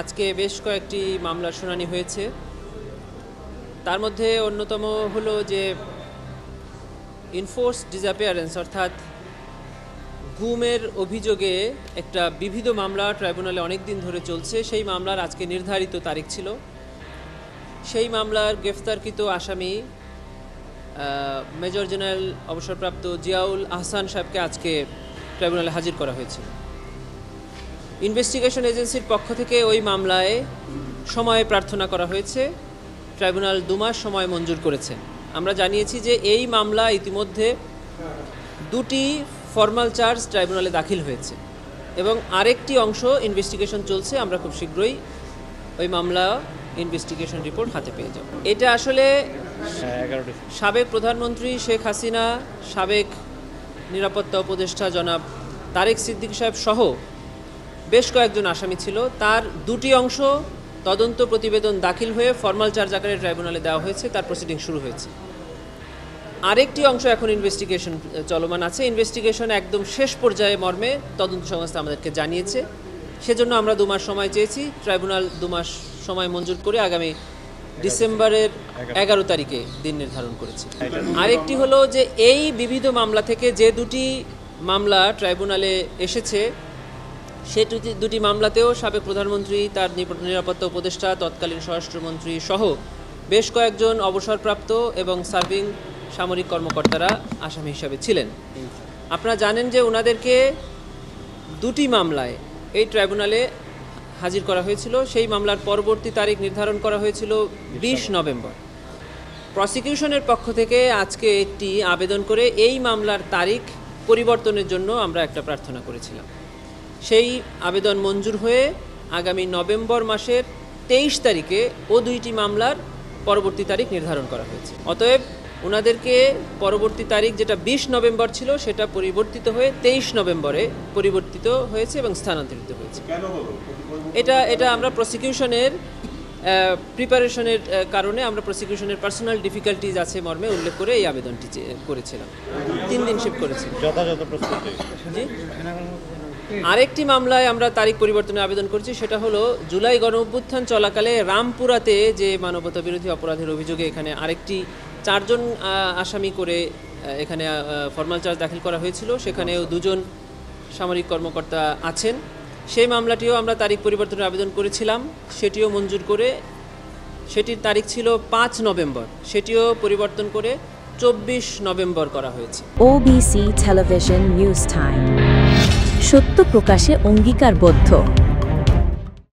আজকে বেশ কয়েকটি মামলার শুনানি হয়েছে। তার মধ্যে অন্যতম হলো যে ইনফোর্স ডিসঅ্যাপিয়ারেন্স অর্থাৎ গুমের অভিযোগে একটা বিবিধ মামলা ট্রাইব্যুনালে অনেক দিন ধরে চলছে। সেই মামলার আজকে নির্ধারিত তারিখ ছিল। সেই মামলার গ্রেফতারকৃত আসামি মেজর জেনারেল অবসরপ্রাপ্ত জিয়াউল আহসান সাহেবকে আজকে ট্রাইব্যুনালে হাজির করা হয়েছিল। ইনভেস্টিগেশন এজেন্সির পক্ষ থেকে ওই মামলায় সময় প্রার্থনা করা হয়েছে। ট্রাইব্যুনাল 2 মাস সময় মঞ্জুর করেছে। আমরা জানিয়েছি যে এই মামলা ইতিমধ্যে 2টি ফর্মাল চার্জ ট্রাইব্যুনালে দাখিল হয়েছে এবং আরেকটি অংশ ইনভেস্টিগেশন চলছে। আমরা খুব শীঘ্রই ওই মামলা ইনভেস্টিগেশন রিপোর্ট হাতে পেয়ে যাব। এটা আসলে সাবেক প্রধানমন্ত্রী শেখ হাসিনা, সাবেক নিরাপত্তা উপদেষ্টা জনাব তারেক সিদ্দিকী সাহেব সহ বেশ কয়েকজন আসামি ছিল। তার 2টি অংশ তদন্ত প্রতিবেদন দাখিল হয়ে ফর্মাল চার্জ আকারে ট্রাইব্যুনালে দেওয়া হয়েছে, তার প্রসিডিং শুরু হয়েছে। আরেকটি অংশ এখন ইনভেস্টিগেশন চলমান আছে। ইনভেস্টিগেশন একদম শেষ পর্যায়ে মর্মে তদন্ত সংস্থা আমাদেরকে জানিয়েছে। সেজন্য আমরা 2 মাস সময় চেয়েছি। ট্রাইব্যুনাল 2 মাস সময় মঞ্জুর করে আগামী ডিসেম্বরের 11 তারিখে দিন নির্ধারণ করেছে। আরেকটি হলো যে এই বিবিধ মামলা থেকে যে 2টি মামলা ট্রাইব্যুনালে এসেছে সে 2টি মামলাতেও সাবেক প্রধানমন্ত্রী, তার নিরাপত্তা উপদেষ্টা, তৎকালীন স্বরাষ্ট্রমন্ত্রী সহ বেশ কয়েকজন অবসরপ্রাপ্ত এবং সার্ভিং সামরিক কর্মকর্তারা আসামি হিসাবে ছিলেন। আপনারা জানেন যে ওনাদেরকে 2টি মামলায় এই ট্রাইব্যুনালে হাজির করা হয়েছিল। সেই মামলার পরবর্তী তারিখ নির্ধারণ করা হয়েছিল 20 নভেম্বর। প্রসিকিউশনের পক্ষ থেকে আজকে একটি আবেদন করে এই মামলার তারিখ পরিবর্তনের জন্য আমরা একটা প্রার্থনা করেছিলাম। সেই আবেদন মঞ্জুর হয়ে আগামী নভেম্বর মাসের 23 তারিখে ও 2টি মামলার পরবর্তী তারিখ নির্ধারণ করা হয়েছে। অতএব ওনাদেরকে পরবর্তী তারিখ যেটা 20 নভেম্বর ছিল সেটা পরিবর্তিত হয়ে 23 নভেম্বরে পরিবর্তিত হয়েছে এবং স্থানান্তরিত হয়েছে। এটা আমরা প্রসিকিউশনের প্রিপারেশনের কারণে আমরা প্রসিকিউশনের পার্সোনাল ডিফিকাল্টিজ আছে মর্মে উল্লেখ করে এই আবেদনটি করেছিলাম। 3 দিন শিফট করেছি। যথাযথ প্রস্তুতি। জি। আরেকটি মামলায় আমরা তারিখ পরিবর্তনের আবেদন করছি। সেটা হলো জুলাই গণঅভ্যুত্থান চলাকালে রামপুরাতে যে মানবতা বিরোধী অপরাধের অভিযোগে এখানে আরেকটি 4 জন আসামি করে এখানে ফর্মাল চার্জ দাখিল করা হয়েছিল। সেখানেও 2 জন সামরিক কর্মকর্তা আছেন। সেই মামলাটিও আমরা তারিখ পরিবর্তনের আবেদন করেছিলাম, সেটিও মঞ্জুর করে সেটির তারিখ ছিল 5 নভেম্বর, সেটিও পরিবর্তন করে 24 নভেম্বর করা হয়েছে। OBC টেলিভিশন নিউজ টাইম, সত্য প্রকাশে অঙ্গীকারবদ্ধ।